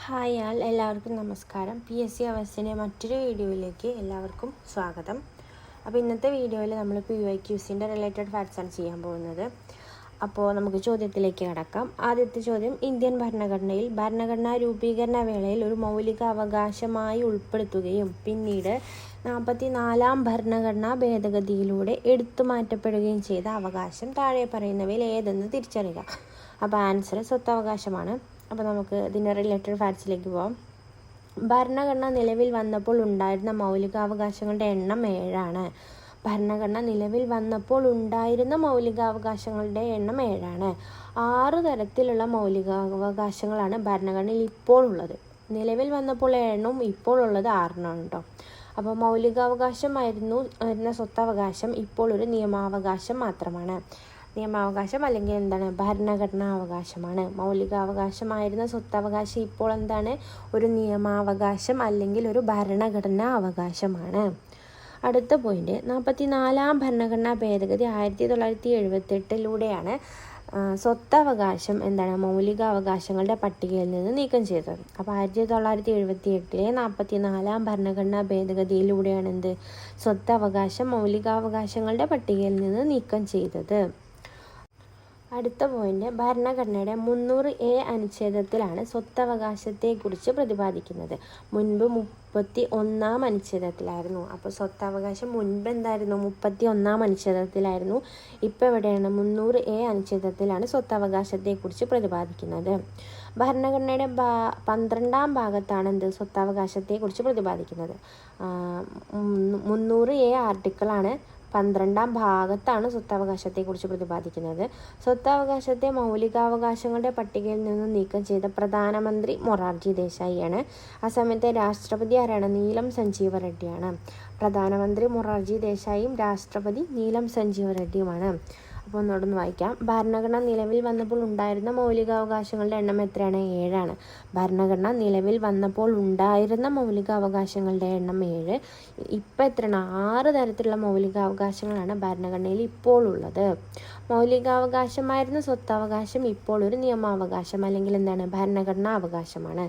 Hi എല്ലാവർക്കും നമസ്കാരം. PSC അവേഴ്സിൻ്റെ മറ്റൊരു വീഡിയോയിലേക്ക് എല്ലാവർക്കും സ്വാഗതം. അപ്പോൾ ഇന്നത്തെ വീഡിയോയിൽ നമ്മൾ PYQസിൻ്റെ റിലേറ്റഡ് ഫാക്ട്സാണ് ചെയ്യാൻ പോകുന്നത്. അപ്പോൾ നമുക്ക് ചോദ്യത്തിലേക്ക് കടക്കാം. ആദ്യത്തെ ചോദ്യം, ഇന്ത്യൻ ഭരണഘടനയിൽ ഭരണഘടനാ രൂപീകരണ വേളയിൽ ഒരു മൗലിക അവകാശമായി ഉൾപ്പെടുത്തുകയും പിന്നീട് 44ാം ഭരണഘടനാ ഭേദഗതിയിലൂടെ എടുത്തുമാറ്റപ്പെടുകയും ചെയ്ത അവകാശം താഴെ പറയുന്നവയിൽ ഏതെന്ന് തിരിച്ചറിയുക. അപ്പോൾ ആൻസർ സ്വത്തവകാശമാണ്. അപ്പോൾ നമുക്ക് ഇതിൻ്റെ റിലേറ്റഡ് ഫാക്ട്സിലേക്ക് പോകാം. ഭരണഘടന നിലവിൽ വന്നപ്പോൾ ഉണ്ടായിരുന്ന മൗലികാവകാശങ്ങളുടെ എണ്ണം 7ആണ്. ഭരണഘടന നിലവിൽ വന്നപ്പോൾ ഉണ്ടായിരുന്ന മൗലികാവകാശങ്ങളുടെ എണ്ണം 7ആണ്. 6 തരത്തിലുള്ള മൗലികാവകാശങ്ങളാണ് ഭരണഘടനയിൽ ഇപ്പോൾ ഉള്ളത്. നിലവിൽ വന്നപ്പോൾ 7 ഇപ്പോൾ ഉള്ളത് 6 കേട്ടോ. അപ്പോൾ മൗലികാവകാശമായിരുന്ന സ്വത്തവകാശം ഇപ്പോൾ ഒരു നിയമാവകാശം മാത്രമാണ്. നിയമാവകാശം അല്ലെങ്കിൽ എന്താണ്, ഭരണഘടനാ അവകാശമാണ്. മൗലികാവകാശമായിരുന്ന സ്വത്തവകാശം ഇപ്പോൾ എന്താണ്, ഒരു നിയമാവകാശം അല്ലെങ്കിൽ ഒരു ഭരണഘടനാ അവകാശമാണ്. അടുത്ത പോയിന്റ്, 44ാം ഭരണഘടനാ ഭേദഗതി 1978 സ്വത്തവകാശം എന്താണ്, മൗലികാവകാശങ്ങളുടെ പട്ടികയിൽ നിന്ന് നീക്കം ചെയ്തത്. അപ്പോൾ 1978 44ാം ഭരണഘടനാ ഭേദഗതിയിലൂടെയാണ് എന്ത്, സ്വത്തവകാശം മൗലികാവകാശങ്ങളുടെ പട്ടികയിൽ നിന്ന് നീക്കം ചെയ്തത്. അടുത്ത പോയിന്റ്, ഭരണഘടനയുടെ 300A അനുച്ഛേദത്തിലാണ് സ്വത്തവകാശത്തെക്കുറിച്ച് പ്രതിപാദിക്കുന്നത്. മുൻപ് 31ാം അനുച്ഛേദത്തിലായിരുന്നു. അപ്പോൾ സ്വത്തവകാശം മുൻപ് എന്തായിരുന്നു, 31ാം അനുച്ഛേദത്തിലായിരുന്നു. ഇപ്പോൾ എവിടെയാണ്, 300A അനുച്ഛേദത്തിലാണ് സ്വത്തവകാശത്തെക്കുറിച്ച് പ്രതിപാദിക്കുന്നത്. ഭരണഘടനയുടെ 12ാം ഭാഗത്താണ് എന്ത്, സ്വത്തവകാശത്തെക്കുറിച്ച് പ്രതിപാദിക്കുന്നത്. 300A ആർട്ടിക്കിളാണ് 12ാം ഭാഗത്താണ് സ്വത്തവകാശത്തെക്കുറിച്ച് പ്രതിപാദിക്കുന്നത്. സ്വത്തവകാശത്തെ മൗലികാവകാശങ്ങളുടെ പട്ടികയിൽ നിന്ന് നീക്കം ചെയ്ത പ്രധാനമന്ത്രി മൊറാർജി ദേശായിയാണ്. ആ സമയത്തെ രാഷ്ട്രപതി ആരാണ്, നീലം സഞ്ജീവ റെഡ്ഡിയാണ്. പ്രധാനമന്ത്രി മൊറാർജി ദേശായിയും രാഷ്ട്രപതി നീലം സഞ്ജീവ റെഡ്ഡിയുമാണ്. അപ്പോൾ ഒന്നുകൂടെ വായിക്കാം. ഭരണഘടന നിലവിൽ വന്നപ്പോൾ ഉണ്ടായിരുന്ന മൗലികാവകാശങ്ങളുടെ എണ്ണം എത്രയാണ്, 7ആണ്. ഭരണഘടന നിലവിൽ വന്നപ്പോൾ ഉണ്ടായിരുന്ന മൗലികാവകാശങ്ങളുടെ എണ്ണം 7. ഇപ്പം എത്രയാണ്, 6 തരത്തിലുള്ള മൗലികാവകാശങ്ങളാണ് ഭരണഘടനയിൽ ഇപ്പോൾ ഉള്ളത്. മൗലികാവകാശമായിരുന്ന സ്വത്തവകാശം ഇപ്പോൾ ഒരു നിയമാവകാശം അല്ലെങ്കിൽ എന്താണ്, ഭരണഘടനാ അവകാശമാണ്.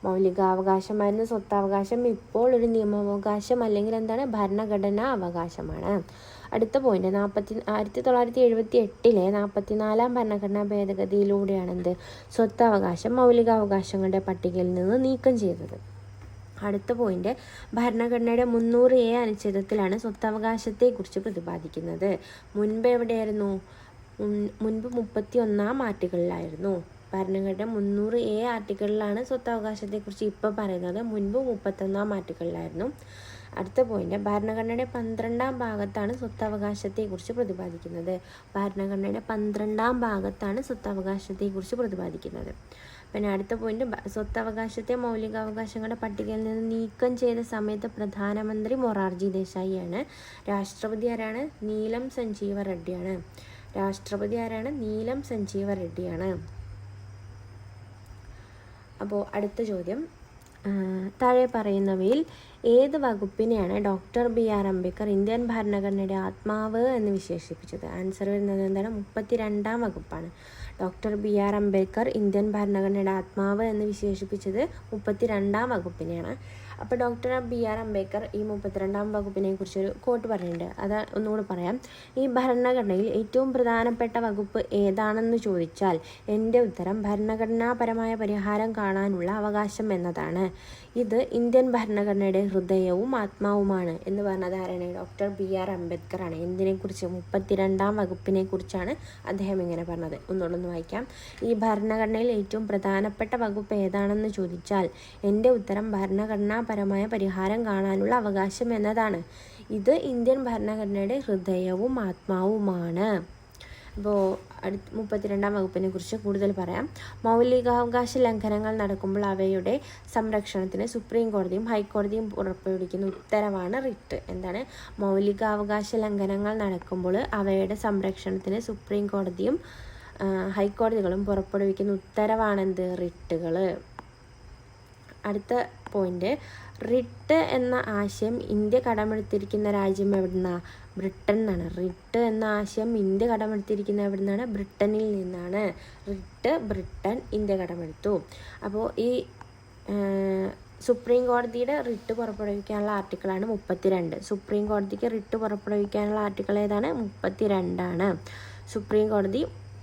മൗലികാവകാശമായിരുന്ന സ്വത്തവകാശം ഇപ്പോൾ ഒരു നിയമാവകാശം അല്ലെങ്കിൽ എന്താണ്, ഭരണഘടനാ അവകാശമാണ്. അടുത്ത പോയിന്റ്, 1978 44ാം ഭരണഘടനാ ഭേദഗതിയിലൂടെയാണ് എന്ത്, സ്വത്തവകാശം മൗലികാവകാശങ്ങളുടെ പട്ടികയിൽ നിന്ന് നീക്കം ചെയ്തത്. അടുത്ത പോയിന്റ്, ഭരണഘടനയുടെ 300A അനുച്ഛേദത്തിലാണ് സ്വത്തവകാശത്തെക്കുറിച്ച് പ്രതിപാദിക്കുന്നത്. മുൻപ് എവിടെയായിരുന്നു, മുൻപ് 31ാം ആർട്ടിക്കിളിലായിരുന്നു. ഭരണഘടന 300A ആർട്ടിക്കിളിലാണ് സ്വത്തവകാശത്തെക്കുറിച്ച് ഇപ്പോൾ പറയുന്നത്. മുൻപ് 31ാം ആർട്ടിക്കിളിലായിരുന്നു. അടുത്ത പോയിന്റ്, ഭരണഘടനയുടെ 12ാം ഭാഗത്താണ് സ്വത്തവകാശത്തെക്കുറിച്ച് പ്രതിപാദിക്കുന്നത്. ഭരണഘടനയുടെ 12ാം ഭാഗത്താണ് സ്വത്തവകാശത്തെക്കുറിച്ച് പ്രതിപാദിക്കുന്നത്. പിന്നെ അടുത്ത പോയിന്റ്, സ്വത്തവകാശത്തെ മൗലികാവകാശങ്ങളുടെ പട്ടികയിൽ നിന്ന് നീക്കം ചെയ്ത സമയത്ത് പ്രധാനമന്ത്രി മൊറാർജി ദേശായിയാണ്. രാഷ്ട്രപതി ആരാണ്, നീലം സഞ്ജീവ റെഡ്ഡിയാണ്. രാഷ്ട്രപതി ആരാണ്, നീലം സഞ്ജീവ റെഡ്ഡിയാണ്. അപ്പോൾ അടുത്ത ചോദ്യം, താഴെ പറയുന്നവയിൽ ഏത് വകുപ്പിനെയാണ് ഡോക്ടർ BR അംബേദ്കർ ഇന്ത്യൻ ഭരണഘടനയുടെ ആത്മാവ് എന്ന് വിശേഷിപ്പിച്ചത്? ആൻസർ വരുന്നത് എന്താണ്, 32ാം വകുപ്പാണ്. ഡോക്ടർ BR അംബേദ്കർ ഇന്ത്യൻ ഭരണഘടനയുടെ ആത്മാവ് എന്ന് വിശേഷിപ്പിച്ചത് 32ാം വകുപ്പിനെയാണ്. അപ്പോൾ ഡോക്ടർ BR അംബേദ്കർ ഈ 32ാം വകുപ്പിനെ കുറിച്ചൊരു കോട്ട് പറയുന്നുണ്ട്. അത് ഒന്നുകൂടി പറയാം. ഈ ഭരണഘടനയിൽ ഏറ്റവും പ്രധാനപ്പെട്ട വകുപ്പ് ഏതാണെന്ന് ചോദിച്ചാൽ എൻ്റെ ഉത്തരം ഭരണഘടനാപരമായ പരിഹാരം കാണാനുള്ള അവകാശം എന്നതാണ്. ഇത് ഇന്ത്യൻ ഭരണഘടനയുടെ ഹൃദയവും ആത്മാവുമാണ് എന്ന് പറഞ്ഞത് ആരാണ്, ഡോക്ടർ BR അംബേദ്കർ ആണ്. എന്തിനെക്കുറിച്ച്, 32ാം വകുപ്പിനെ കുറിച്ചാണ് അദ്ദേഹം ഇങ്ങനെ പറഞ്ഞത്. ഒന്നുകൂടെ വായിക്കാം. ഈ ഭരണഘടനയിൽ ഏറ്റവും പ്രധാനപ്പെട്ട വകുപ്പ് ഏതാണെന്ന് ചോദിച്ചാൽ എൻ്റെ ഉത്തരം ഭരണഘടനാപരമായ പരിഹാരം കാണാനുള്ള അവകാശം എന്നതാണ്. ഇത് ഇന്ത്യൻ ഭരണഘടനയുടെ ഹൃദയവും ആത്മാവുമാണ്. അപ്പോൾ 32ാം വകുപ്പിനെ കുറിച്ച് കൂടുതൽ പറയാം. മൗലികാവകാശ ലംഘനങ്ങൾ നടക്കുമ്പോൾ അവയുടെ സംരക്ഷണത്തിന് സുപ്രീം കോടതിയും ഹൈക്കോടതിയും പുറപ്പെടുവിക്കുന്ന ഉത്തരവാണ് റിട്ട്. എന്താണ്, മൗലികാവകാശ ലംഘനങ്ങൾ നടക്കുമ്പോൾ അവയുടെ സംരക്ഷണത്തിന് സുപ്രീം കോടതിയും ഹൈക്കോടതികളും പുറപ്പെടുവിക്കുന്ന ഉത്തരവാണെന്ത്, റിട്ടുകൾ. അടുത്ത പോയിന്റ്, റിട്ട് എന്ന ആശയം ഇന്ത്യ കടമെടുത്തിരിക്കുന്ന രാജ്യം എവിടുന്നാണ്, ബ്രിട്ടൻ എന്നാണ്. റിട്ട് എന്ന ആശയം ഇന്ത്യ കടമെടുത്തിരിക്കുന്ന എവിടുന്നാണ്, ബ്രിട്ടനിൽ നിന്നാണ്. റിട്ട് ബ്രിട്ടൻ ഇന്ത്യ കടമെടുത്തു. അപ്പോൾ ഈ സുപ്രീം കോടതിയുടെ റിട്ട് പുറപ്പെടുവിക്കാനുള്ള ആർട്ടിക്കിളാണ് 32. സുപ്രീം കോടതിക്ക് റിട്ട് പുറപ്പെടുവിക്കാനുള്ള ആർട്ടിക്കിൾ ഏതാണ്? 32 സുപ്രീം കോടതി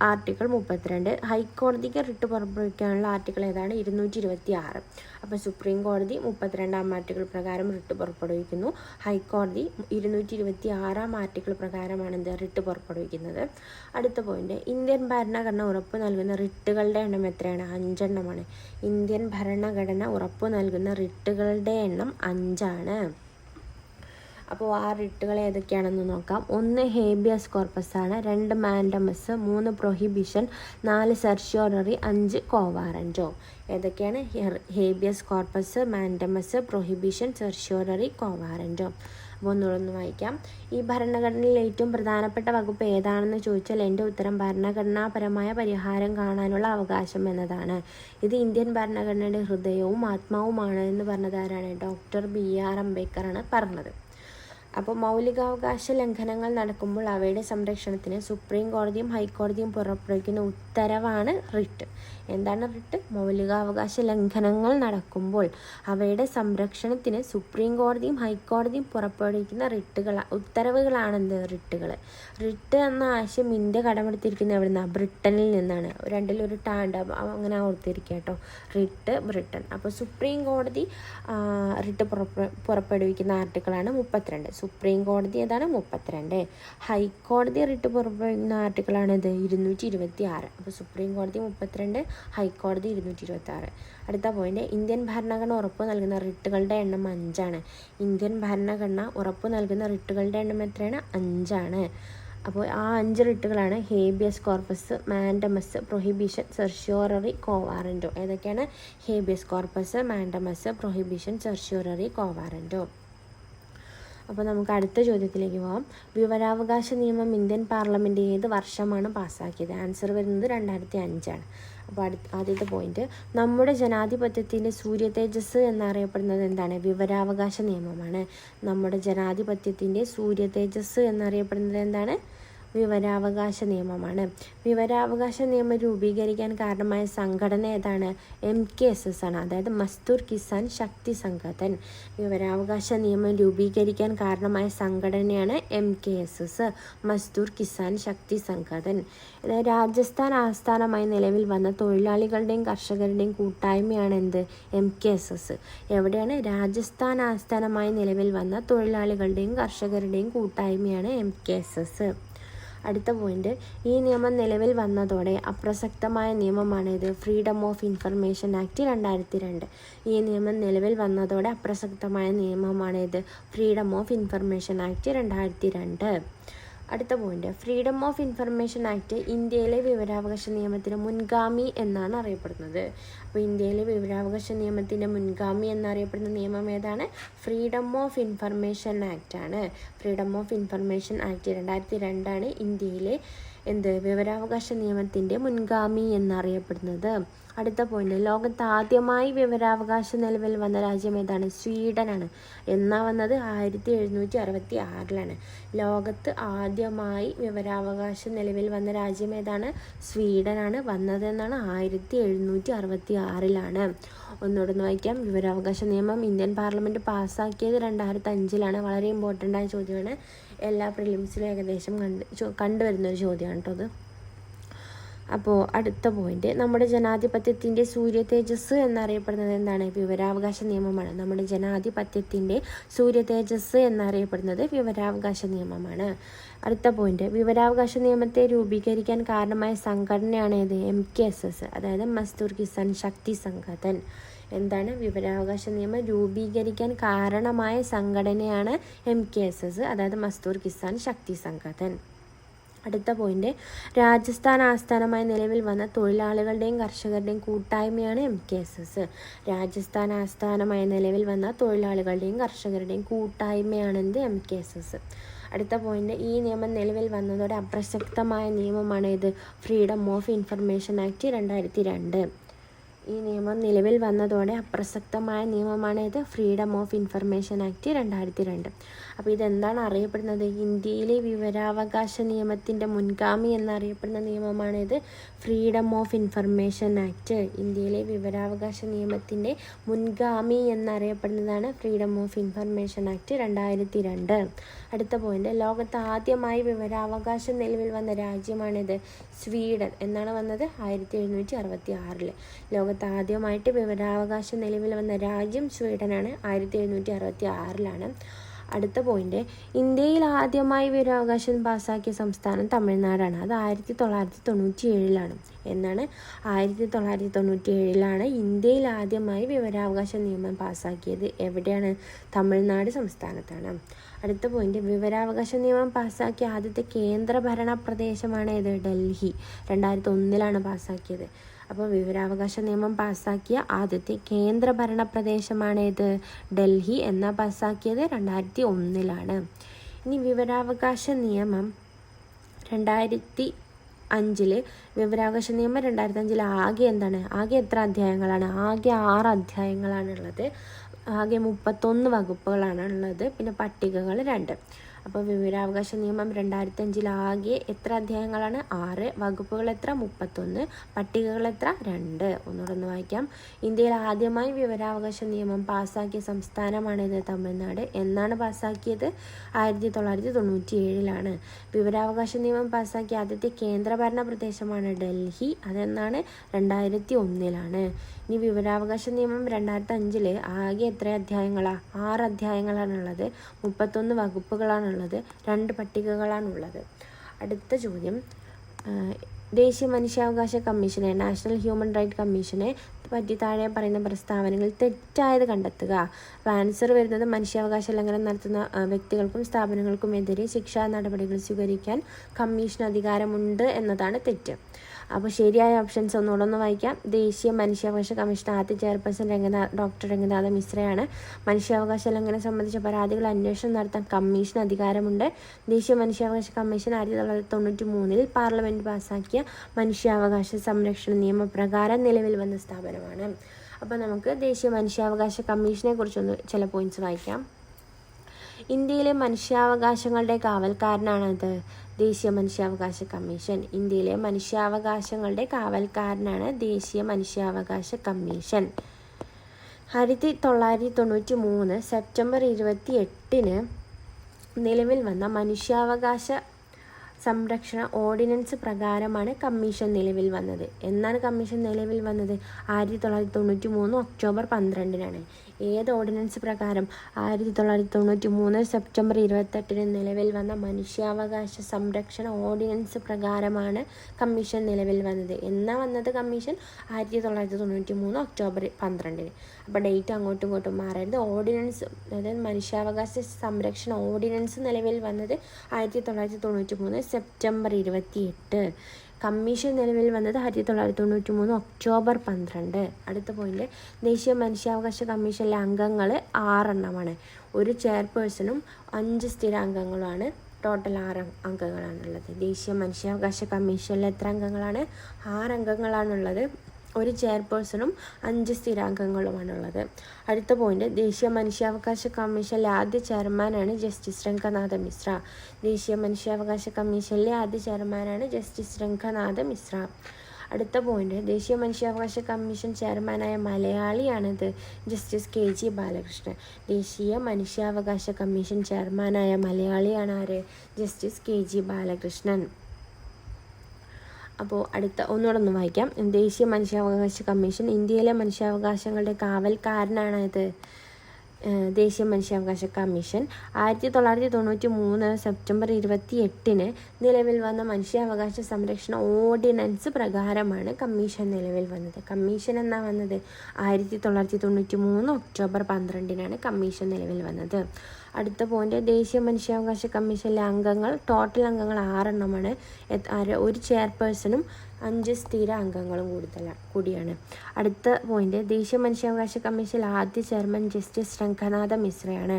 ആർട്ടിക്കിൾ 32. ഹൈക്കോടതിക്ക് റിട്ട് പുറപ്പെടുവിക്കാനുള്ള ആർട്ടിക്കിൾ ഏതാണ്? 226. അപ്പോൾ സുപ്രീം കോടതി 32 ആർട്ടിക്കിൾ പ്രകാരം റിട്ട് പുറപ്പെടുവിക്കുന്നു. ഹൈക്കോടതി 226 ആർട്ടിക്കിൾ പ്രകാരമാണ് റിട്ട് പുറപ്പെടുവിക്കുന്നത്. അടുത്ത പോയിന്റ്, ഇന്ത്യൻ ഭരണഘടന ഉറപ്പു നൽകുന്ന റിട്ടുകളുടെ എണ്ണം എത്രയാണ്? 5 എണ്ണമാണ്. ഇന്ത്യൻ ഭരണഘടന ഉറപ്പു നൽകുന്ന റിട്ടുകളുടെ എണ്ണം 5. അപ്പോൾ ആ റിട്ടുകൾ ഏതൊക്കെയാണെന്ന് നോക്കാം. 1 ഹേബിയസ് കോർപ്പസ് ആണ്, 2 മാൻഡമസ്, 3 പ്രൊഹിബിഷൻ, 4 സെർഷ്യോററി, 5 കോവാറൻറ്റോ. ഏതൊക്കെയാണ്? Habeas corpus, mandamus, prohibition, certiorari, quo warranto. അപ്പോൾ ഒന്നുകൂടെ വായിക്കാം. ഈ ഭരണഘടനയിൽ ഏറ്റവും പ്രധാനപ്പെട്ട വകുപ്പ് ഏതാണെന്ന് ചോദിച്ചാൽ എൻ്റെ ഉത്തരം ഭരണഘടനാപരമായ പരിഹാരം കാണാനുള്ള അവകാശം എന്നതാണ്. ഇത് ഇന്ത്യൻ ഭരണഘടനയുടെ ഹൃദയവും ആത്മാവുമാണ് എന്ന് പറഞ്ഞതാരാണ്? ഡോക്ടർ BR അംബേദ്കറാണ് പറഞ്ഞത്. അപ്പോൾ മൗലികാവകാശ ലംഘനങ്ങൾ നടക്കുമ്പോൾ അവയുടെ സംരക്ഷണത്തിന് സുപ്രീം കോടതിയും ഹൈക്കോടതിയും പുറപ്പെടുവിക്കുന്ന ഉത്തരവാണ് റിട്ട്. എന്താണ് റിട്ട്? മൗലികാവകാശ ലംഘനങ്ങൾ നടക്കുമ്പോൾ അവയുടെ സംരക്ഷണത്തിന് സുപ്രീം കോടതിയും ഹൈക്കോടതിയും പുറപ്പെടുവിക്കുന്ന ഉത്തരവുകളാണ് റിട്ടുകൾ. റിട്ട് എന്ന ആശയം ഇന്ത്യ കടമെടുത്തിരിക്കുന്ന എവിടെ നിന്നാണ്? ബ്രിട്ടനിൽ നിന്നാണ്. രണ്ടിലൊരു ടാണ്ട് അങ്ങനെ ഓർത്തിരിക്കുക കേട്ടോ. Writ Britain. അപ്പോൾ സുപ്രീം കോടതി റിട്ട് പുറപ്പെടുവിക്കുന്ന ആർട്ടിക്കിളാണ് 32. സുപ്രീം കോടതി ഏതാണ്? 32. ഹൈക്കോടതി റിട്ട് പുറപ്പെടുവിക്കുന്ന ആർട്ടിക്കിളാണിത് 226. അപ്പോൾ സുപ്രീം കോടതി 32, ഹൈക്കോടതി 226. അടുത്ത പോയിന്റ്, ഇന്ത്യൻ ഭരണഘടന ഉറപ്പു നൽകുന്ന റിട്ടുകളുടെ എണ്ണം 5. ഇന്ത്യൻ ഭരണഘടന ഉറപ്പു നൽകുന്ന റിട്ടുകളുടെ എണ്ണം എത്രയാണ്? 5. അപ്പോൾ ആ 5 റിട്ടുകളാണ് habeas corpus, mandamus, prohibition, certiorari, quo warranto. ഏതൊക്കെയാണ്? Habeas corpus, mandamus, prohibition, certiorari, quo warranto. അപ്പോൾ നമുക്ക് അടുത്ത ചോദ്യത്തിലേക്ക് പോകാം. വിവരാവകാശ നിയമം ഇന്ത്യൻ പാർലമെൻറ്റ് ഏത് വർഷമാണ് പാസ്സാക്കിയത്? ആൻസർ വരുന്നത് 2005. അപ്പോൾ ആദ്യത്തെ പോയിന്റ്, നമ്മുടെ ജനാധിപത്യത്തിൻ്റെ സൂര്യതേജസ് എന്നറിയപ്പെടുന്നത് എന്താണ്? വിവരാവകാശ നിയമമാണ്. നമ്മുടെ ജനാധിപത്യത്തിൻ്റെ സൂര്യതേജസ് എന്നറിയപ്പെടുന്നത് എന്താണ്? വിവരാവകാശ നിയമമാണ്. വിവരാവകാശ നിയമം രൂപീകരിക്കാൻ കാരണമായ സംഘടന ഏതാണ്? MKSS ആണ്, അതായത് മസ്ദൂർ കിസാൻ ശക്തി സംഘടൻ. വിവരാവകാശ നിയമം രൂപീകരിക്കാൻ കാരണമായ സംഘടനയാണ് MKSS, മസ്ദൂർ കിസാൻ ശക്തി സംഘടൻ. രാജസ്ഥാൻ ആസ്ഥാനമായി നിലവിൽ വന്ന തൊഴിലാളികളുടെയും കർഷകരുടെയും കൂട്ടായ്മയാണ് MKSS. എവിടെയാണ്? രാജസ്ഥാൻ ആസ്ഥാനമായി നിലവിൽ വന്ന തൊഴിലാളികളുടെയും കർഷകരുടെയും കൂട്ടായ്മയാണ് MKSS. അടുത്ത പോയിന്റ്, ഈ നിയമം നിലവിൽ വന്നതോടെ അപ്രസക്തമായ നിയമമാണിത്. Freedom of information act 2002. ഈ നിയമം നിലവിൽ വന്നതോടെ അപ്രസക്തമായ നിയമമാണിത്. Freedom of information act 2002. അടുത്ത point, freedom of information act ഇന്ത്യയിലെ വിവരാവകാശ നിയമത്തിന് മുൻഗാമി എന്നാണ് അറിയപ്പെടുന്നത്. അപ്പോൾ ഇന്ത്യയിലെ വിവരാവകാശ നിയമത്തിൻ്റെ മുൻഗാമി എന്നറിയപ്പെടുന്ന നിയമം ഏതാണ്? ഫ്രീഡം ഓഫ് ഇൻഫർമേഷൻ ആക്ട് ആണ്. ഫ്രീഡം ഓഫ് ഇൻഫർമേഷൻ ആക്ട് 2002 ഇന്ത്യയിലെ വിവരാവകാശ നിയമത്തിൻ്റെ മുൻഗാമി എന്നറിയപ്പെടുന്നത്. അടുത്ത പോയിന്റ്, ലോകത്ത് ആദ്യമായി വിവരാവകാശം നിലവിൽ വന്ന രാജ്യം ഏതാണ്? സ്വീഡനാണ്. എന്നാ വന്നത്? 1766. ലോകത്ത് ആദ്യമായി വിവരാവകാശം നിലവിൽ വന്ന രാജ്യം ഏതാണ്? സ്വീഡനാണ്. വന്നതെന്നാണ് 1766. ഒന്നുകൂടെ വായിക്കാം. വിവരാവകാശ നിയമം ഇന്ത്യൻ പാർലമെൻറ്റ് പാസ്സാക്കിയത് 2005. വളരെ ഇമ്പോർട്ടൻ്റ് ആയ ചോദ്യമാണ്. എല്ലാ പ്രിലിംസിലും ഏകദേശം കണ്ടുവരുന്നൊരു ചോദ്യമാണ് കേട്ടോ അത്. അപ്പോൾ അടുത്ത പോയിന്റ്, നമ്മുടെ ജനാധിപത്യത്തിൻ്റെ സൂര്യ തേജസ് എന്നറിയപ്പെടുന്നത് എന്താണ്? വിവരാവകാശ നിയമമാണ്. നമ്മുടെ ജനാധിപത്യത്തിൻ്റെ സൂര്യ തേജസ് എന്നറിയപ്പെടുന്നത് വിവരാവകാശ നിയമമാണ്. അടുത്ത പോയിന്റ്, വിവരാവകാശ നിയമത്തെ രൂപീകരിക്കാൻ കാരണമായ സംഘടനയാണ് MKSS, അതായത് മസ്ദൂർ കിസാൻ ശക്തി സംഘടൻ. എന്താണ്? വിവരാവകാശ നിയമം രൂപീകരിക്കാൻ കാരണമായ സംഘടനയാണ് MKSS, അതായത് മസ്ദൂർ കിസാൻ ശക്തി സംഘടൻ. അടുത്ത പോയിന്റ്, രാജസ്ഥാൻ ആസ്ഥാനമായി നിലവിൽ വന്ന തൊഴിലാളികളുടെയും കർഷകരുടെയും കൂട്ടായ്മയാണ് MKSS. രാജസ്ഥാൻ ആസ്ഥാനമായി നിലവിൽ വന്ന തൊഴിലാളികളുടെയും കർഷകരുടെയും കൂട്ടായ്മയാണ് MKSS. അടുത്ത പോയിന്റ്, ഈ നിയമം നിലവിൽ വന്നതോടെ അപ്രസക്തമായ നിയമമാണ് ഫ്രീഡം ഓഫ് ഇൻഫർമേഷൻ ആക്ട് 2002. ഈ നിയമം നിലവിൽ വന്നതോടെ അപ്രസക്തമായ നിയമമാണ് ഇത് ഫ്രീഡം ഓഫ് ഇൻഫർമേഷൻ ആക്ട് 2002. അപ്പോൾ ഇതെന്താണ് അറിയപ്പെടുന്നത്? ഇന്ത്യയിലെ വിവരാവകാശ നിയമത്തിൻ്റെ മുൻഗാമി എന്നറിയപ്പെടുന്ന നിയമമാണിത് ഫ്രീഡം ഓഫ് ഇൻഫർമേഷൻ ആക്ട്. ഇന്ത്യയിലെ വിവരാവകാശ നിയമത്തിൻ്റെ മുൻഗാമി എന്നറിയപ്പെടുന്നതാണ് ഫ്രീഡം ഓഫ് ഇൻഫർമേഷൻ ആക്ട് 2002. അടുത്ത പോയിന്റ്, ലോകത്ത് ആദ്യമായി വിവരാവകാശം നിലവിൽ വന്ന രാജ്യമാണിത് സ്വീഡൻ. എന്നാണ് വന്നത്? 1766. ലോകത്ത് ആദ്യമായിട്ട് വിവരാവകാശം നിലവിൽ വന്ന രാജ്യം സ്വീഡനാണ്. 1766. അടുത്ത പോയിന്റ്, ഇന്ത്യയിൽ ആദ്യമായി വിവരാവകാശം പാസ്സാക്കിയ സംസ്ഥാനം തമിഴ്നാടാണ്. അത് 1997. എന്നാണ്? 1997 ഇന്ത്യയിൽ ആദ്യമായി വിവരാവകാശ നിയമം പാസ്സാക്കിയത്. എവിടെയാണ്? തമിഴ്നാട് സംസ്ഥാനത്താണ്. അടുത്ത പോയിന്റ്, വിവരാവകാശ നിയമം പാസ്സാക്കിയ ആദ്യത്തെ കേന്ദ്രഭരണ പ്രദേശമാണ് ഇത്? ഡൽഹി. 2001 പാസ്സാക്കിയത്. അപ്പോൾ വിവരാവകാശ നിയമം പാസ്സാക്കിയ ആദ്യത്തെ കേന്ദ്രഭരണ പ്രദേശമാണ് ഇത്? ഡൽഹി. എന്നാ പാസ്സാക്കിയത്? 2001. ഇനി വിവരാവകാശ നിയമം 2005 വിവരാവകാശ നിയമം 2005 ആകെ എന്താണ്? ആകെ എത്ര അധ്യായങ്ങളാണ്? ആകെ 6 അധ്യായങ്ങളാണുള്ളത്. ആകെ 31 വകുപ്പുകളാണ് ഉള്ളത്. പിന്നെ പട്ടികകൾ 2. അപ്പോൾ വിവരാവകാശ നിയമം 2005 ആകെ എത്ര അധ്യായങ്ങളാണ്? 6. വകുപ്പുകൾ എത്ര? 31. പട്ടികകൾ എത്ര? 2. ഒന്നുകൂടെ വായിക്കാം. ഇന്ത്യയിൽ ആദ്യമായി വിവരാവകാശ നിയമം പാസ്സാക്കിയ സംസ്ഥാനമാണിത് തമിഴ്നാട്. എന്നാണ് പാസ്സാക്കിയത്? 1997. വിവരാവകാശ നിയമം പാസ്സാക്കിയ ആദ്യത്തെ കേന്ദ്രഭരണ പ്രദേശമാണ് ഡൽഹി. അതെന്നാണ്? 2001. ഇനി വിവരാവകാശ നിയമം 2005 ആകെ എത്ര അധ്യായങ്ങളാണ്? 6 അധ്യായങ്ങളാണുള്ളത്. 31 വകുപ്പുകളാണുള്ളത്. 2 പട്ടികകളാണുള്ളത്. അടുത്ത ചോദ്യം, ദേശീയ മനുഷ്യാവകാശ കമ്മീഷനെ, നാഷണൽ ഹ്യൂമൻ റൈറ്റ് കമ്മീഷനെ പറ്റി താഴെ പറയുന്ന പ്രസ്താവനകൾ തെറ്റായത് കണ്ടെത്തുക. അപ്പോൾ ആൻസർ വരുന്നത്, മനുഷ്യാവകാശ ലംഘനം നടത്തുന്ന വ്യക്തികൾക്കും സ്ഥാപനങ്ങൾക്കുമെതിരെ ശിക്ഷാ നടപടികൾ സ്വീകരിക്കാൻ കമ്മീഷന് അധികാരമുണ്ട് എന്നതാണ് തെറ്റ്. അപ്പോൾ ശരിയായ ഓപ്ഷൻസ് ഒന്നുകൂടെ വായിക്കാം. ദേശീയ മനുഷ്യാവകാശ കമ്മീഷൻ ആദ്യ ചെയർപേഴ്സൺ ഡോക്ടർ രംഗനാഥ മിശ്രയാണ്. മനുഷ്യാവകാശ ലംഘനം സംബന്ധിച്ച പരാതികൾ അന്വേഷണം നടത്താൻ കമ്മീഷന് അധികാരമുണ്ട്. ദേശീയ മനുഷ്യാവകാശ കമ്മീഷൻ 1993 പാർലമെന്റ് പാസ്സാക്കിയ മനുഷ്യാവകാശ സംരക്ഷണ നിയമപ്രകാരം നിലവിൽ വന്ന സ്ഥാപനമാണ്. അപ്പോൾ നമുക്ക് ദേശീയ മനുഷ്യാവകാശ കമ്മീഷനെ കുറിച്ചൊന്ന് ചില പോയിന്റ്സ് വായിക്കാം. ഇന്ത്യയിലെ മനുഷ്യാവകാശങ്ങളുടെ കാവൽക്കാരനാണത് ദേശീയ മനുഷ്യാവകാശ കമ്മീഷൻ. ഇന്ത്യയിലെ മനുഷ്യാവകാശങ്ങളുടെ കാവൽക്കാരനാണ് ദേശീയ മനുഷ്യാവകാശ കമ്മീഷൻ. 1993 സെപ്റ്റംബർ 28 നിലവിൽ വന്ന മനുഷ്യാവകാശ സംരക്ഷണ ഓർഡിനൻസ് പ്രകാരമാണ് കമ്മീഷൻ നിലവിൽ വന്നത്. എന്നാണ് കമ്മീഷൻ നിലവിൽ വന്നത്? 1993 ഒക്ടോബർ 12 ഏത് ഓർഡിനൻസ് പ്രകാരം? 1993 സെപ്റ്റംബർ 28 നിലവിൽ വന്ന മനുഷ്യാവകാശ സംരക്ഷണ ഓർഡിനൻസ് പ്രകാരമാണ് കമ്മീഷൻ നിലവിൽ വന്നത്. എന്നാ വന്നത് കമ്മീഷൻ? 1993 ഒക്ടോബർ 12. അപ്പോൾ ഡേറ്റ് അങ്ങോട്ടും ഇങ്ങോട്ടും മാറരുത്. ഓർഡിനൻസ്, അതായത് മനുഷ്യാവകാശ സംരക്ഷണ ഓർഡിനൻസ് നിലവിൽ വന്നത് 1993 സെപ്റ്റംബർ 28. കമ്മീഷൻ നിലവിൽ വന്നത് 1993 ഒക്ടോബർ 12. അടുത്ത പോയിന്റ്, ദേശീയ മനുഷ്യാവകാശ കമ്മീഷനിലെ അംഗങ്ങൾ 6 എണ്ണമാണ്. ഒരു ചെയർപേഴ്സണും 5 സ്ഥിരാംഗങ്ങളുമാണ്. ടോട്ടൽ 6 അംഗങ്ങളാണുള്ളത്. ദേശീയ മനുഷ്യാവകാശ കമ്മീഷനിൽ എത്ര അംഗങ്ങളാണ്? 6 അംഗങ്ങളാണുള്ളത്. ഒരു ചെയർപേഴ്സണും 5 സ്ഥിരാംഗങ്ങളുമാണുള്ളത്. അടുത്ത പോയിന്റ്, ദേശീയ മനുഷ്യാവകാശ കമ്മീഷനിലെ ആദ്യ ചെയർമാനാണ് ജസ്റ്റിസ് രംഗനാഥ മിശ്ര. ദേശീയ മനുഷ്യാവകാശ കമ്മീഷനിലെ ആദ്യ ചെയർമാനാണ് ജസ്റ്റിസ് രംഗനാഥ മിശ്ര. അടുത്ത പോയിന്റ്, ദേശീയ മനുഷ്യാവകാശ കമ്മീഷൻ ചെയർമാനായ മലയാളിയാണിത് ജസ്റ്റിസ് KG ബാലകൃഷ്ണൻ. ദേശീയ മനുഷ്യാവകാശ കമ്മീഷൻ ചെയർമാനായ മലയാളിയാണ് ആര്? Justice KG Balakrishnan. അപ്പോൾ അടുത്ത ഒന്നുകൂടെ വായിക്കാം. ദേശീയ മനുഷ്യാവകാശ കമ്മീഷൻ ഇന്ത്യയിലെ മനുഷ്യാവകാശങ്ങളുടെ കാവൽക്കാരനാണിത് ദേശീയ മനുഷ്യാവകാശ കമ്മീഷൻ. 1993 സെപ്റ്റംബർ 28 നിലവിൽ വന്ന മനുഷ്യാവകാശ സംരക്ഷണ ഓർഡിനൻസ് പ്രകാരമാണ് കമ്മീഷൻ നിലവിൽ വന്നത്. കമ്മീഷൻ എന്നാ വന്നത്? 1993 ഒക്ടോബർ 12 കമ്മീഷൻ നിലവിൽ വന്നത്. അടുത്ത പോയിന്റ്, ദേശീയ മനുഷ്യാവകാശ കമ്മീഷനിലെ അംഗങ്ങൾ, ടോട്ടൽ അംഗങ്ങൾ 6 എണ്ണമാണ്. ഒരു ചെയർപേഴ്സണും 5 സ്ഥിര അംഗങ്ങളും കൂടിയാണ്. അടുത്ത പോയിന്റ്, ദേശീയ മനുഷ്യാവകാശ കമ്മീഷൻ ആദ്യ ചെയർമാൻ ജസ്റ്റിസ് രംഗനാഥ മിശ്രയാണ്.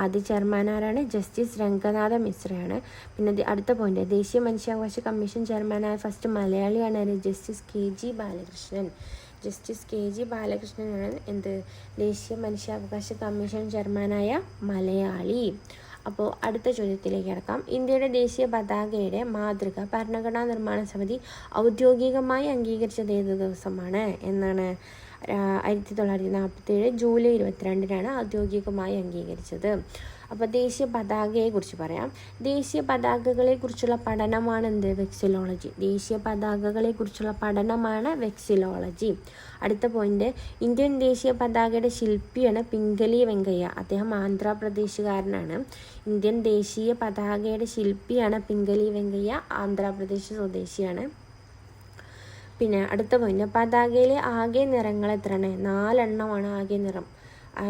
ആദ്യ ചെയർമാൻ ആരാണ്? ജസ്റ്റിസ് രംഗനാഥ മിശ്രയാണ്. പിന്നെ അടുത്ത പോയിന്റ്, ദേശീയ മനുഷ്യാവകാശ കമ്മീഷൻ ചെയർമാനായ ഫസ്റ്റ് മലയാളിയാണ് justice KG Balakrishnan. Justice KG ബാലകൃഷ്ണനാണ് എന്ത് ദേശീയ മനുഷ്യാവകാശ കമ്മീഷൻ ചെയർമാനായ മലയാളി. അപ്പോൾ അടുത്ത ചോദ്യത്തിലേക്ക് കിടക്കാം. ഇന്ത്യയുടെ ദേശീയ പതാകയുടെ മാതൃക ഭരണഘടനാ നിർമ്മാണ സമിതി ഔദ്യോഗികമായി അംഗീകരിച്ചത് ഏത് ദിവസമാണ് എന്നാണ്? 1947 ജൂലൈ 22 ഔദ്യോഗികമായി അംഗീകരിച്ചത്. അപ്പോൾ ദേശീയ പതാകയെക്കുറിച്ച് പറയാം. ദേശീയ പതാകകളെക്കുറിച്ചുള്ള പഠനമാണ് എന്ത്? വെക്സിലോളജി. ദേശീയ പതാകകളെക്കുറിച്ചുള്ള പഠനമാണ് വെക്സിലോളജി. അടുത്ത പോയിന്റ്, ഇന്ത്യൻ ദേശീയ പതാകയുടെ ശില്പിയാണ് പിംഗലി വെങ്കയ്യ. അദ്ദേഹം ആന്ധ്രാപ്രദേശുകാരനാണ്. ഇന്ത്യൻ ദേശീയ പതാകയുടെ ശില്പിയാണ് പിംഗലി വെങ്കയ്യ, ആന്ധ്രാപ്രദേശ് സ്വദേശിയാണ്. പിന്നെ അടുത്ത പോയിന്റ്, പതാകയിലെ ആകെ നിറങ്ങൾ എത്രയാണ്? 4 ആകെ നിറം.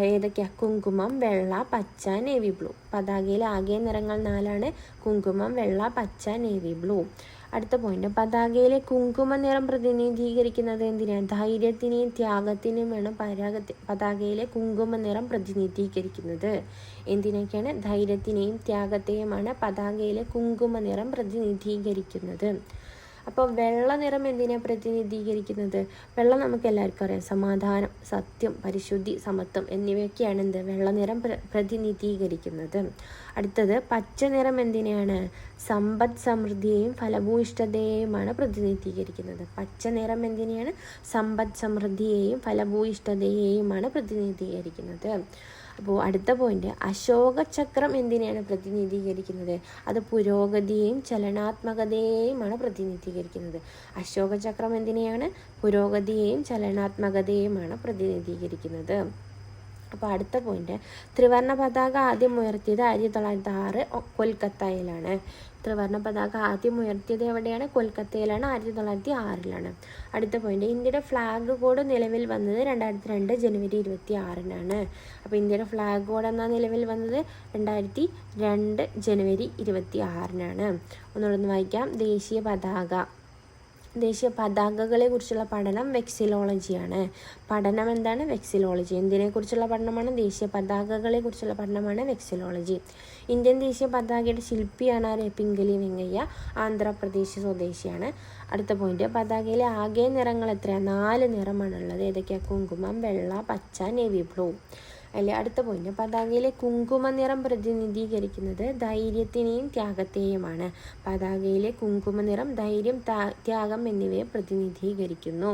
ഏതൊക്കെയാണ്? കുങ്കുമം, വെള്ള, പച്ച, നേവി ബ്ലൂ. പതാകയിലെ ആകെ നിറങ്ങൾ 4: കുങ്കുമം, വെള്ള, പച്ച, നേവി ബ്ലൂ. അടുത്ത പോയിന്റ്, പതാകയിലെ കുങ്കുമ നിറം പ്രതിനിധീകരിക്കുന്നത് എന്തിനാണ്? ധൈര്യത്തിനെയും ത്യാഗത്തിനുമാണ് പതാകയിലെ കുങ്കുമ നിറം പ്രതിനിധീകരിക്കുന്നത്. എന്തിനൊക്കെയാണ്? ധൈര്യത്തിനെയും ത്യാഗത്തെയുമാണ് പതാകയിലെ കുങ്കുമ നിറം പ്രതിനിധീകരിക്കുന്നത്. അപ്പോൾ വെള്ള നിറം എന്തിനാണ് പ്രതിനിധീകരിക്കുന്നത്? വെള്ളം നമുക്ക് എല്ലാവർക്കും അറിയാം, സമാധാനം, സത്യം, പരിശുദ്ധി, സമത്വം എന്നിവയൊക്കെയാണ് എന്ത്? വെള്ള നിറം പ്രതിനിധീകരിക്കുന്നത്. അടുത്തത് പച്ച നിറം എന്തിനെയാണ്? സമ്പദ് സമൃദ്ധിയെയും ഫലഭൂയിഷ്ഠതയെയുമാണ് പ്രതിനിധീകരിക്കുന്നത്. പച്ച നിറം എന്തിനെയാണ്? സമ്പദ് സമൃദ്ധിയെയും ഫലഭൂയിഷ്ഠതയെയുമാണ് പ്രതിനിധീകരിക്കുന്നത്. അപ്പോൾ അടുത്ത പോയിന്റ്, അശോക ചക്രം എന്തിനെയാണ് പ്രതിനിധീകരിക്കുന്നത്? അത് പുരോഗതിയെയും ചലനാത്മകതയെയുമാണ് പ്രതിനിധീകരിക്കുന്നത്. അശോക ചക്രം എന്തിനെയാണ്? പുരോഗതിയെയും ചലനാത്മകതയെയുമാണ് പ്രതിനിധീകരിക്കുന്നത്. അപ്പോൾ അടുത്ത പോയിന്റ്, ത്രിവർണ്ണ പതാക ആദ്യം ഉയർത്തിയത് 1906 കൊൽക്കത്തയിലാണ്. ത്രിവർണ്ണ പതാക ആദ്യം ഉയർത്തിയത് എവിടെയാണ്? കൊൽക്കത്തയിലാണ്, 1906. അടുത്ത പോയിന്റ്, ഇന്ത്യയുടെ ഫ്ലാഗ് കോഡ് നിലവിൽ വന്നത് 2002 ജനുവരി 26. അപ്പോൾ ഇന്ത്യയുടെ ഫ്ലാഗ് കോഡ് എന്നാണ് നിലവിൽ വന്നത് 2002 ജനുവരി 26. ഒന്നുകൂടെ വായിക്കാം. ദേശീയ പതാകകളെ കുറിച്ചുള്ള പഠനം വെക്സിലോളജിയാണ്. പഠനം എന്താണ്? വെക്സിലോളജി. എന്തിനെക്കുറിച്ചുള്ള പഠനമാണ്? ദേശീയ പതാകകളെ കുറിച്ചുള്ള പഠനമാണ് വെക്സിലോളജി. ഇന്ത്യൻ ദേശീയ പതാകയുടെ ശില്പിയാണ് ആര്? പിംഗലി വെങ്കയ്യ, ആന്ധ്രാപ്രദേശ് സ്വദേശിയാണ്. അടുത്ത പോയിന്റ്, പതാകയിലെ ആകെ നിറങ്ങൾ എത്രയാണ്? 4 നിറമാണുള്ളത്. ഏതൊക്കെയാണ്? കുങ്കുമം, വെള്ള, പച്ച, നേവി ബ്ലൂ. അല്ലെ അടുത്ത പോയിന്റ്, പതാകയിലെ കുങ്കുമ നിറം പ്രതിനിധീകരിക്കുന്നത് ധൈര്യത്തിനെയും ത്യാഗത്തെയുമാണ്. പതാകയിലെ കുങ്കുമ നിറം ധൈര്യം, ത്യാഗം എന്നിവയെ പ്രതിനിധീകരിക്കുന്നു.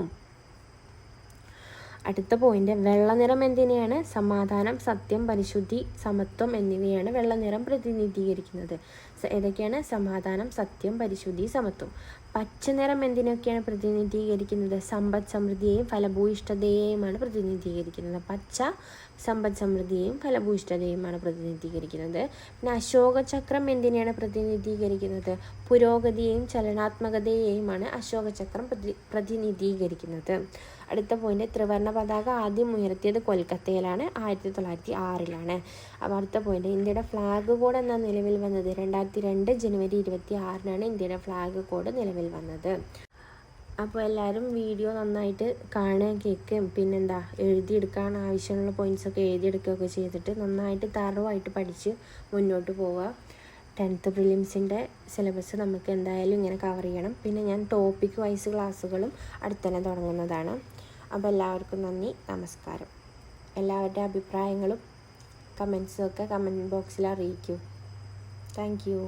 അടുത്ത പോയിന്റ്, വെള്ള നിറം എന്തിനെയാണ്? സമാധാനം, സത്യം, പരിശുദ്ധി, സമത്വം എന്നിവയാണ് വെള്ള നിറം പ്രതിനിധീകരിക്കുന്നത്. ഏതൊക്കെയാണ്? സമാധാനം, സത്യം, പരിശുദ്ധി, സമത്വം. പച്ച നിറം എന്തിനൊക്കെയാണ് പ്രതിനിധീകരിക്കുന്നത്? സമ്പദ് സമൃദ്ധിയെയും ഫലഭൂയിഷ്ഠതയെയുമാണ് പ്രതിനിധീകരിക്കുന്നത്. പച്ച സമ്പദ് സമൃദ്ധിയെയും ഫലഭൂയിഷ്ഠതയുമാണ് പ്രതിനിധീകരിക്കുന്നത്. പിന്നെ അശോക ചക്രം എന്തിനെയാണ് പ്രതിനിധീകരിക്കുന്നത്? പുരോഗതിയെയും ചലനാത്മകതയെയുമാണ് അശോക ചക്രം പ്രതിനിധീകരിക്കുന്നത്. അടുത്ത പോയിന്റ്, ത്രിവർണ്ണ പതാക ആദ്യം ഉയർത്തിയത് കൊൽക്കത്തയിലാണ്, 1906. അപ്പോൾ അടുത്ത പോയിന്റ്, ഇന്ത്യയുടെ ഫ്ലാഗ് കോഡ് എന്ന നിലവിൽ വന്നത് 2002 ജനുവരി 26 ഇന്ത്യയുടെ ഫ്ലാഗ് കോഡ് നിലവിൽ വന്നത്. അപ്പോൾ എല്ലാവരും വീഡിയോ നന്നായിട്ട് കാണുകയും കേൾക്കുകയും പിന്നെന്താ എഴുതിയെടുക്കാൻ ആവശ്യമുള്ള പോയിൻറ്റ്സൊക്കെ എഴുതിയെടുക്കുകയൊക്കെ ചെയ്തിട്ട് നന്നായിട്ട് തറവായിട്ട് പഠിച്ച് മുന്നോട്ട് പോവുക. 10th പ്രിലിംസിൻ്റെ സിലബസ് നമുക്ക് എന്തായാലും ഇങ്ങനെ കവർ ചെയ്യണം. പിന്നെ ഞാൻ ടോപ്പിക് വൈസ് ക്ലാസ്സുകളും അടുത്തന്നെ തുടങ്ങുന്നതാണ്. അപ്പോൾ എല്ലാവർക്കും നന്ദി, നമസ്കാരം. എല്ലാവരുടെ അഭിപ്രായങ്ങളും കമൻസും ഒക്കെ കമൻറ്റ് ബോക്സിൽ അറിയിക്കൂ. Thank you.